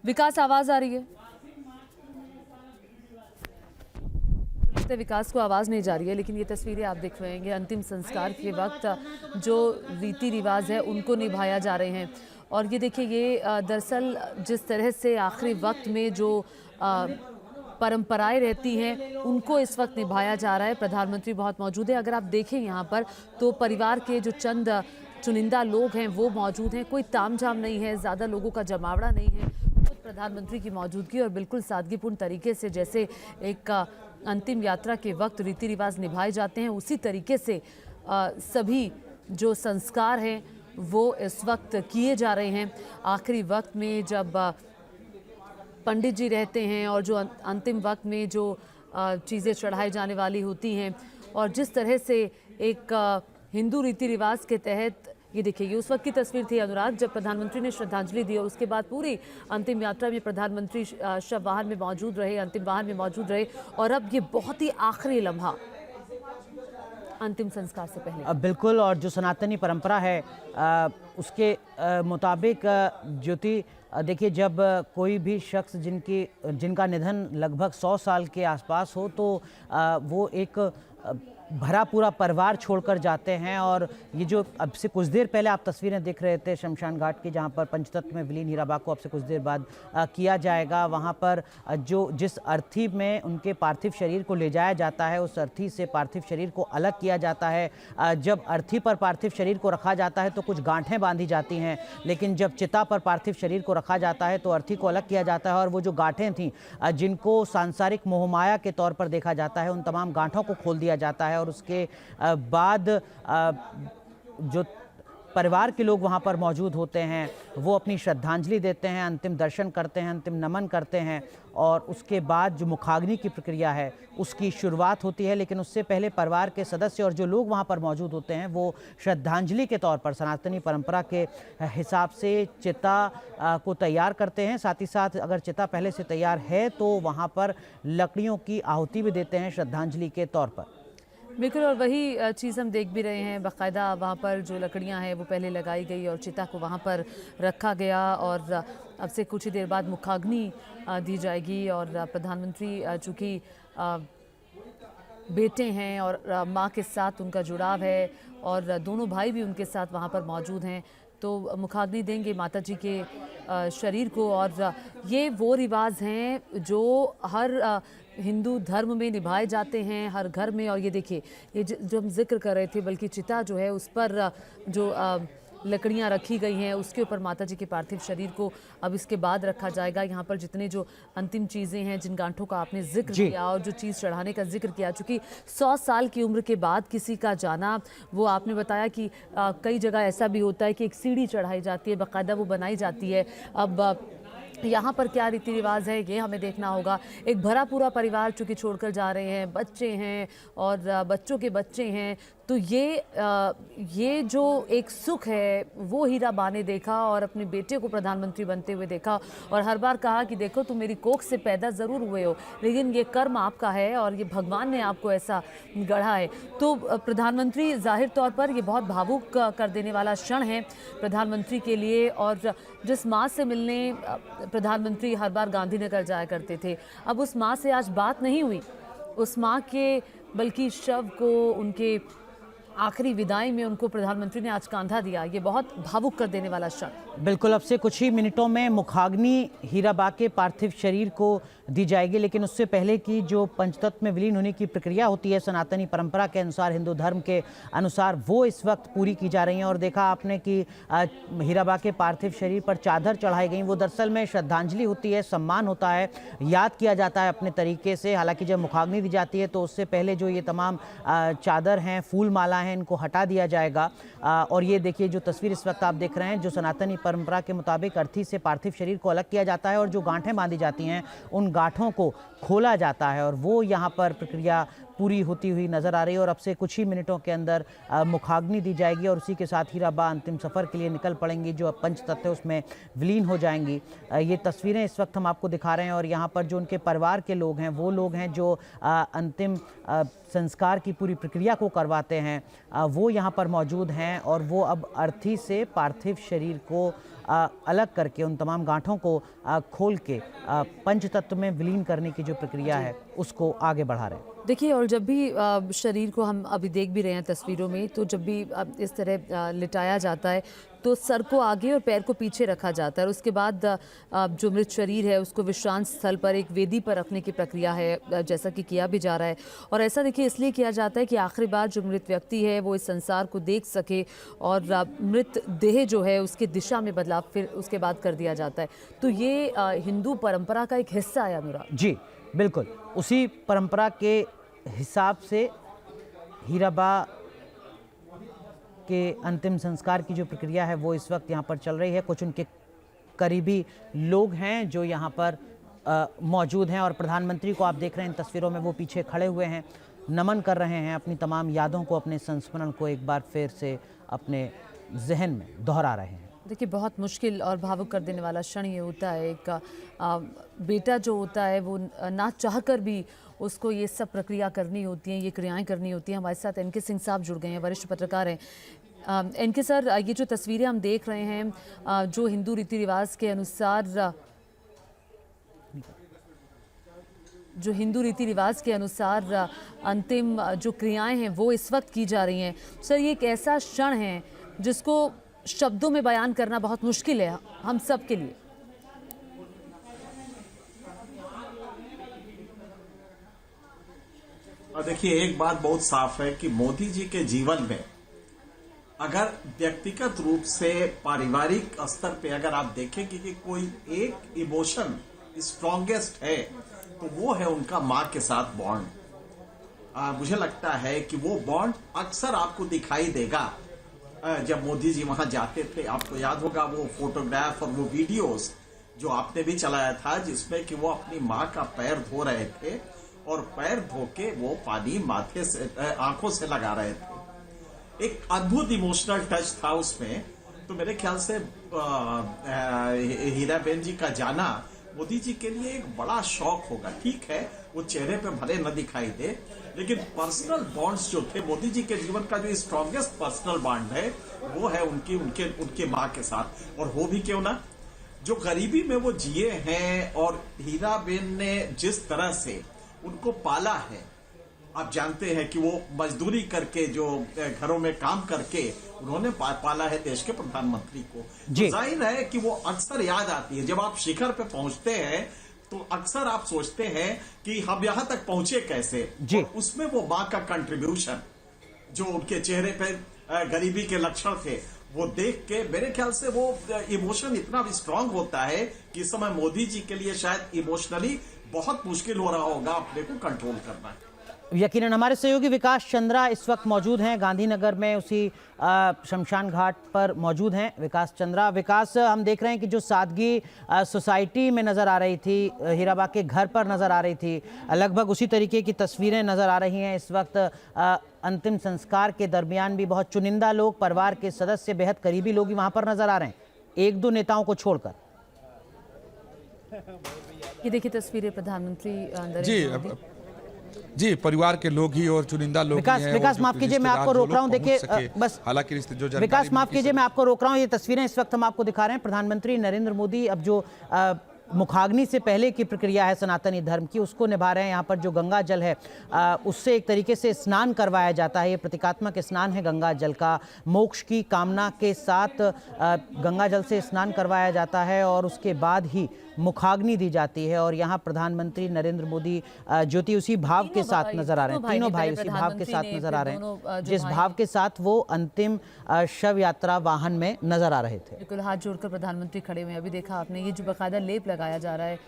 विकास आवाज आ रही है? विकास को आवाज़ नहीं जा रही है, लेकिन ये तस्वीरें आप देख रहे हैं, ये अंतिम संस्कार के वक्त जो रीति रिवाज है उनको निभाया जा रहे हैं। और ये देखिए, ये दरअसल जिस तरह से आखिरी वक्त में जो परंपराएं रहती हैं उनको इस वक्त निभाया जा रहा है। प्रधानमंत्री बहुत मौजूद है। अगर आप देखें यहाँ पर तो परिवार के जो चंद चुनिंदा लोग हैं वो मौजूद हैं। कोई तामझाम नहीं है, ज़्यादा लोगों का जमावड़ा नहीं है। खुद प्रधानमंत्री की मौजूदगी और बिल्कुल सादगीपूर्ण तरीके से जैसे एक अंतिम यात्रा के वक्त रीति रिवाज निभाए जाते हैं, उसी तरीके से सभी जो संस्कार हैं वो इस वक्त किए जा रहे हैं। आखिरी वक्त में जब पंडित जी रहते हैं और जो अंतिम वक्त में जो चीज़ें चढ़ाई जाने वाली होती हैं, और जिस तरह से एक हिंदू रीति रिवाज के तहत, ये देखिए, ये उस वक्त की तस्वीर थी अनुराग, जब प्रधानमंत्री ने श्रद्धांजलि दी और उसके बाद पूरी अंतिम यात्रा में प्रधानमंत्री शव वाहन में मौजूद रहे, अंतिम वाहन में मौजूद रहे। और अब ये बहुत ही आखिरी लम्हा अंतिम संस्कार से पहले। बिल्कुल, और जो सनातनी परंपरा है उसके मुताबिक ज्योति, देखिए, जब कोई भी शख्स जिनका निधन लगभग 100 साल के आसपास हो तो वो एक भरा पूरा परिवार छोड़कर जाते हैं। और ये जो अब से कुछ देर पहले आप तस्वीरें देख रहे थे शमशान घाट की, जहां पर पंचतत्व में विलीन हीरा बाग को अब से कुछ देर बाद किया जाएगा, वहां पर जिस अर्थी में उनके पार्थिव शरीर को ले जाया जाता है, उस अर्थी से पार्थिव शरीर को अलग किया जाता है। जब अर्थी पर पार्थिव शरीर को रखा जाता है तो कुछ गांठें बांधी जाती हैं, लेकिन जब चिता पर पार्थिव शरीर को रखा जाता है तो अर्थी को अलग किया जाता है। और वो जो गांठें थीं जिनको सांसारिक मोहमाया के तौर पर देखा जाता है, उन तमाम गांठों को खोल दिया जाता है। और उसके बाद जो परिवार के लोग वहां पर मौजूद होते हैं वो अपनी श्रद्धांजलि देते हैं, अंतिम दर्शन करते हैं, अंतिम नमन करते हैं। और उसके बाद जो मुखाग्नि की प्रक्रिया है उसकी शुरुआत होती है। लेकिन उससे पहले परिवार के सदस्य और जो लोग वहां पर मौजूद होते हैं वो श्रद्धांजलि के तौर पर सनातनी परंपरा के हिसाब से चिता को तैयार करते हैं। साथ ही साथ अगर चिता पहले से तैयार है तो वहां पर लकड़ियों की आहुति भी देते हैं श्रद्धांजलि के तौर पर। बिल्कुल, और वही चीज़ हम देख भी रहे हैं, बाकायदा वहाँ पर जो लकड़ियाँ हैं वो पहले लगाई गई और चिता को वहाँ पर रखा गया। और अब से कुछ ही देर बाद मुखाग्नि दी जाएगी। और प्रधानमंत्री चूँकि बेटे हैं और माँ के साथ उनका जुड़ाव है और दोनों भाई भी उनके साथ वहाँ पर मौजूद हैं, तो मुखाग्नि देंगे माता जी के शरीर को। और ये वो रिवाज हैं जो हर हिंदू धर्म में निभाए जाते हैं, हर घर में। और ये देखिए, ये जो हम जिक्र कर रहे थे, बल्कि चिता जो है उस पर जो लकड़ियां रखी गई हैं उसके ऊपर माता जी के पार्थिव शरीर को अब इसके बाद रखा जाएगा। यहाँ पर जितने जो अंतिम चीज़ें हैं, जिन गांठों का आपने जिक्र किया और जो चीज़ चढ़ाने का जिक्र किया, चूँकि 100 साल की उम्र के बाद किसी का जाना, वो आपने बताया कि कई जगह ऐसा भी होता है कि एक सीढ़ी चढ़ाई जाती है, बाकायदा वो बनाई जाती है। अब यहाँ पर क्या रीति रिवाज है ये हमें देखना होगा। एक भरा पूरा परिवार चूँकि छोड़कर जा रहे हैं, बच्चे हैं और बच्चों के बच्चे हैं, तो ये जो एक सुख है वो हीरा बा ने देखा और अपने बेटे को प्रधानमंत्री बनते हुए देखा। और हर बार कहा कि देखो, तुम मेरी कोख से पैदा ज़रूर हुए हो, लेकिन ये कर्म आपका है और ये भगवान ने आपको ऐसा गढ़ा है। तो प्रधानमंत्री जाहिर तौर पर ये बहुत भावुक कर देने वाला क्षण है प्रधानमंत्री के लिए। और जिस माँ से मिलने प्रधानमंत्री हर बार गांधीनगर जाया करते थे, अब उस माँ से आज बात नहीं हुई, उस माँ के बल्कि शव को, उनके आखिरी विदाई में उनको प्रधानमंत्री ने आज कांधा दिया। ये बहुत भावुक कर देने वाला क्षण। बिल्कुल, अब से कुछ ही मिनटों में मुखाग्नि हीरा बाग के पार्थिव शरीर को दी जाएगी, लेकिन उससे पहले की जो पंचतत्व में विलीन होने की प्रक्रिया होती है सनातनी परंपरा के अनुसार, हिंदू धर्म के अनुसार, वो इस वक्त पूरी की जा रही है। और देखा आपने कि हीरा बाग के पार्थिव शरीर पर चादर चढ़ाई गई, वो दरअसल में श्रद्धांजलि होती है, सम्मान होता है, याद किया जाता है अपने तरीके से। हालांकि जब मुखाग्नि दी जाती है तो उससे पहले जो ये तमाम चादर हैं, फूल माला हैं, इनको हटा दिया जाएगा। और ये देखिए, जो तस्वीर इस वक्त आप देख रहे हैं, जो सनातनी परंपरा के मुताबिक अर्थी से पार्थिव शरीर को अलग किया जाता है और जो गांठें बांधी जाती हैं उन गांठों को खोला जाता है। और वो यहाँ पर प्रक्रिया पूरी होती हुई नजर आ रही है। और अब से कुछ ही मिनटों के अंदर मुखाग्नि दी जाएगी और उसी के साथ हीरा बा अंतिम सफ़र के लिए निकल पड़ेंगी, जो पंचतत्व है उसमें विलीन हो जाएंगी। ये तस्वीरें इस वक्त हम आपको दिखा रहे हैं। और यहाँ पर जो उनके परिवार के लोग हैं, वो लोग हैं जो अंतिम संस्कार की पूरी प्रक्रिया को करवाते हैं, वो यहाँ पर मौजूद हैं। और वो अब अर्थी से पार्थिव शरीर को अलग करके उन तमाम गांठों को खोल के पंचतत्व में विलीन करने की जो प्रक्रिया है उसको आगे बढ़ा रहे हैं। देखिए, और जब भी शरीर को हम अभी देख भी रहे हैं तस्वीरों में, तो जब भी इस तरह लिटाया जाता है तो सर को आगे और पैर को पीछे रखा जाता है और उसके बाद जो मृत शरीर है उसको विश्रांत स्थल पर एक वेदी पर रखने की प्रक्रिया है, जैसा कि किया भी जा रहा है। और ऐसा देखिए इसलिए किया जाता है कि आखिरी बार जो मृत व्यक्ति है वो इस संसार को देख सके और मृत देह जो है उसकी दिशा में बदलाव फिर उसके बाद कर दिया जाता है। तो ये हिंदू परंपरा का एक हिस्सा है अनुराग। जी बिल्कुल, उसी परंपरा के हिसाब से हीराबा के अंतिम संस्कार की जो प्रक्रिया है वो इस वक्त यहाँ पर चल रही है। कुछ उनके करीबी लोग हैं जो यहाँ पर मौजूद हैं और प्रधानमंत्री को आप देख रहे हैं इन तस्वीरों में, वो पीछे खड़े हुए हैं, नमन कर रहे हैं, अपनी तमाम यादों को, अपने संस्मरण को एक बार फिर से अपने जहन में दोहरा रहे हैं। देखिए, बहुत मुश्किल और भावुक कर देने वाला क्षण ये होता है। एक बेटा जो होता है वो ना चाहकर भी उसको ये सब प्रक्रिया करनी होती है, ये क्रियाएं करनी होती हैं। हमारे साथ एनके सिंह साहब जुड़ गए हैं, वरिष्ठ पत्रकार हैं। एनके सर, ये जो तस्वीरें हम देख रहे हैं जो हिंदू रीति रिवाज के अनुसार अंतिम जो क्रियाएं हैं वो इस वक्त की जा रही हैं। सर, ये एक ऐसा क्षण है जिसको शब्दों में बयान करना बहुत मुश्किल है हम सब के लिए। देखिए, एक बात बहुत साफ है कि मोदी जी के जीवन में अगर व्यक्तिगत रूप से पारिवारिक स्तर पे अगर आप देखेंगे कि कोई एक इमोशन स्ट्रॉन्गेस्ट है तो वो है उनका मां के साथ बॉन्ड। मुझे लगता है कि वो बॉन्ड अक्सर आपको दिखाई देगा जब मोदी जी वहां जाते थे। आपको याद होगा वो फोटोग्राफ और वो वीडियोस जो आपने भी चलाया था जिसमें कि वो अपनी मां का पैर धो रहे थे और पैर धो के वो पानी माथे से आंखों से लगा रहे थे। एक अद्भुत इमोशनल टच था उसमें। तो मेरे ख्याल से हीराबेन जी का जाना मोदी जी के लिए एक बड़ा शौक होगा। ठीक है, वो चेहरे पे भले न दिखाई दे, लेकिन पर्सनल बॉन्ड्स जो थे मोदी जी के जीवन का जो स्ट्रॉन्गेस्ट पर्सनल बॉन्ड है वो है उनके माँ के साथ। और हो भी क्यों ना, जो गरीबी में वो जिए हैं और हीराबेन ने जिस तरह से उनको पाला है, आप जानते हैं कि वो मजदूरी करके जो घरों में काम करके उन्होंने पाला है देश के प्रधानमंत्री को। तो जाहिर है कि वो अक्सर याद आती है। जब आप शिखर पे पहुंचते हैं तो अक्सर आप सोचते हैं कि हम यहां तक पहुंचे कैसे। और उसमें वो मां का कंट्रीब्यूशन जो उनके चेहरे पे गरीबी के लक्षण थे वो देख के मेरे ख्याल से वो इमोशन इतना स्ट्रांग होता है कि इस समय मोदी जी के लिए शायद इमोशनली बहुत मुश्किल हो रहा होगा अपने को कंट्रोल करना। यकीनन हमारे सहयोगी विकास चंद्रा इस वक्त मौजूद हैं गांधीनगर में, उसी शमशान घाट पर मौजूद हैं। विकास चंद्रा, विकास, हम देख रहे हैं कि जो सादगी सोसाइटी में नज़र आ रही थी, हीराबा के घर पर नज़र आ रही थी, लगभग उसी तरीके की तस्वीरें नज़र आ रही हैं इस वक्त। अंतिम संस्कार के दरमियान भी बहुत चुनिंदा लोग, परिवार के सदस्य, बेहद करीबी लोग ही वहाँ पर नज़र आ रहे हैं, एक दो नेताओं को छोड़कर। ये देखिए तस्वीरें प्रधानमंत्री जी, परिवार के लोग ही और चुनिंदा लोग ही हैं। विकास माफ कीजिए, मैं आपको रोक रहा हूं। देखिए बस, हालांकि जो विकास माफ कीजिए, मैं आपको रोक रहा हूं। ये तस्वीरें इस वक्त हम आपको दिखा रहे हैं। प्रधानमंत्री नरेंद्र मोदी अब जो मुखाग्नि से पहले की प्रक्रिया है सनातनी धर्म की, उसको निभा रहे हैं। यहाँ पर जो गंगा जल है उससे एक तरीके से स्नान करवाया जाता है। ये प्रतीकात्मक स्नान है गंगा जल का। मोक्ष की कामना के साथ गंगा जल से स्नान करवाया जाता है और उसके बाद ही मुखाग्नि दी जाती है। और यहाँ प्रधानमंत्री नरेंद्र मोदी ज्योति उसी भाव के साथ नजर आ रहे हैं, तीनों भाई उसी भाव के साथ नजर आ रहे हैं जिस भाव के साथ वो अंतिम शव यात्रा वाहन में नजर आ रहे थे। बिल्कुल, हाथ जोड़कर प्रधानमंत्री खड़े हुए हैं। अभी देखा आपने ये जो बाकायदा लेप लगाया जा रहा है,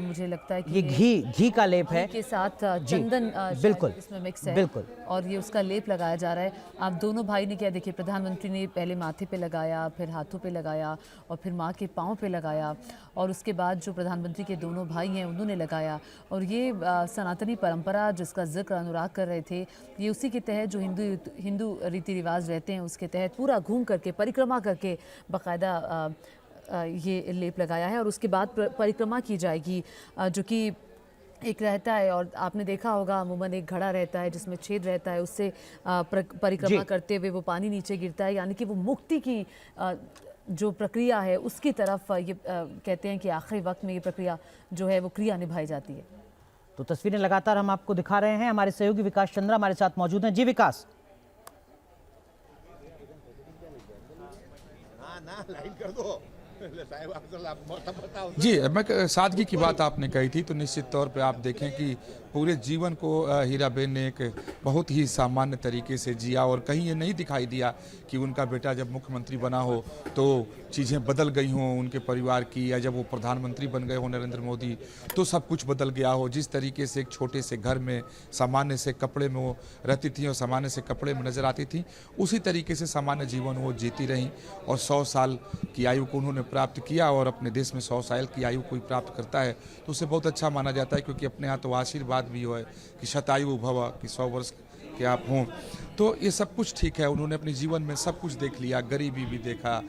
मुझे लगता है कि ये घी का लेप है के साथ चंदन बिल्कुल इसमें मिक्स है, बिल्कुल, और ये उसका लेप लगाया जा रहा है। आप दोनों भाई ने क्या, देखिए प्रधानमंत्री ने पहले माथे पे लगाया, फिर हाथों पे लगाया और फिर माँ के पाँव पे लगाया, और उसके बाद जो प्रधानमंत्री के दोनों भाई हैं उन्होंने लगाया। और ये सनातनी परंपरा जिसका जिक्र अनुराग कर रहे थे, ये उसी के तहत जो हिंदू रीति रिवाज रहते हैं उसके तहत पूरा घूम करके, परिक्रमा करके बाकायदा ये लेप लगाया है। और उसके बाद परिक्रमा की जाएगी जो कि एक रहता है, और आपने देखा होगा अमूमन एक घड़ा रहता है जिसमें छेद रहता है, उससे परिक्रमा करते हुए वो पानी नीचे गिरता है, यानी कि वो मुक्ति की जो प्रक्रिया है उसकी तरफ ये कहते हैं कि आखिरी वक्त में ये प्रक्रिया जो है वो क्रिया निभाई जाती है। तो तस्वीरें लगातार हम आपको दिखा रहे हैं। हमारे सहयोगी विकास चंद्रा हमारे साथ मौजूद हैं। जी विकास। जी, मैं सादगी की बात आपने कही थी, तो निश्चित तौर पे आप देखें कि पूरे जीवन को हीराबेन ने एक बहुत ही सामान्य तरीके से जिया और कहीं ये नहीं दिखाई दिया कि उनका बेटा जब मुख्यमंत्री बना हो तो चीज़ें बदल गई हों उनके परिवार की, या जब वो प्रधानमंत्री बन गए हो नरेंद्र मोदी तो सब कुछ बदल गया हो। जिस तरीके से एक छोटे से घर में सामान्य से कपड़े में वो रहती थी और सामान्य से कपड़े में नजर आती थी, उसी तरीके से सामान्य जीवन वो जीती रहीं और 100 साल की आयु को उन्होंने प्राप्त किया। और अपने देश में 100 साल की आयु कोई प्राप्त करता है तो उसे बहुत अच्छा माना जाता है, क्योंकि अपने यहाँ तो आशीर्वाद भी हो है कि शतायु भव, कि 100 वर्ष के आप हों। तो ये सब कुछ ठीक है, उन्होंने अपने जीवन में सब कुछ देख लिया, गरीबी भी देखा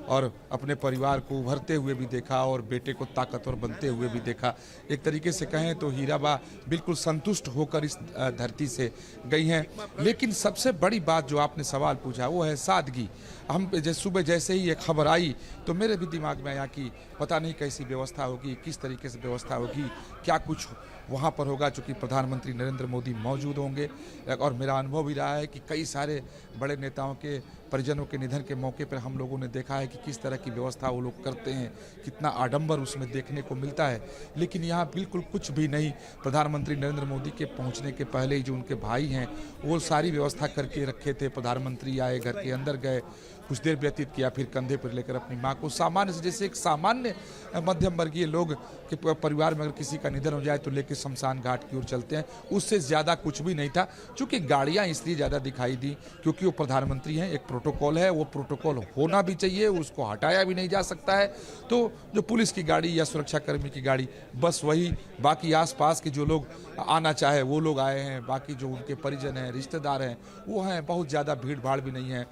और अपने परिवार को उभरते हुए भी देखा और बेटे को ताकतवर बनते हुए भी देखा। एक तरीके से कहें तो हीराबा बिल्कुल संतुष्ट होकर इस धरती से गई हैं। लेकिन सबसे बड़ी बात जो आपने सवाल पूछा वो है सादगी। हम सुबह जैसे ही ये खबर आई तो मेरे भी दिमाग में आया कि पता नहीं कैसी व्यवस्था होगी, किस तरीके से व्यवस्था होगी, क्या कुछ वहाँ पर होगा, चूँकि प्रधानमंत्री नरेंद्र मोदी मौजूद होंगे। और मेरा अनुभव भी रहा है कि कई सारे बड़े नेताओं के परिजनों के निधन के मौके पर हम लोगों ने देखा है कि किस तरह की व्यवस्था वो लोग करते हैं, कितना आडंबर उसमें देखने को मिलता है। लेकिन यहाँ बिल्कुल कुछ भी नहीं। प्रधानमंत्री नरेंद्र मोदी के पहुँचने के पहले ही जो उनके भाई हैं वो सारी व्यवस्था करके रखे थे। प्रधानमंत्री आए, घर के अंदर गए, कुछ देर व्यतीत किया, फिर कंधे पर लेकर अपनी माँ को सामान्य से, जैसे एक सामान्य मध्यम वर्गीय लोग के परिवार में अगर किसी का निधन हो जाए तो लेकर शमशान घाट की ओर चलते हैं, उससे ज़्यादा कुछ भी नहीं था। चूँकि गाड़ियाँ इसलिए ज़्यादा दिखाई दी क्योंकि वो प्रधानमंत्री हैं, एक प्रोटोकॉल है, वो प्रोटोकॉल होना भी चाहिए, उसको हटाया भी नहीं जा सकता है। तो जो पुलिस की गाड़ी या सुरक्षाकर्मी की गाड़ी, बस वही, बाकी आसपास के जो लोग आना चाहे वो लोग आए हैं, बाकी जो उनके परिजन हैं, रिश्तेदार हैं वो हैं, बहुत ज़्यादा भीड़ भाड़ भी नहीं है।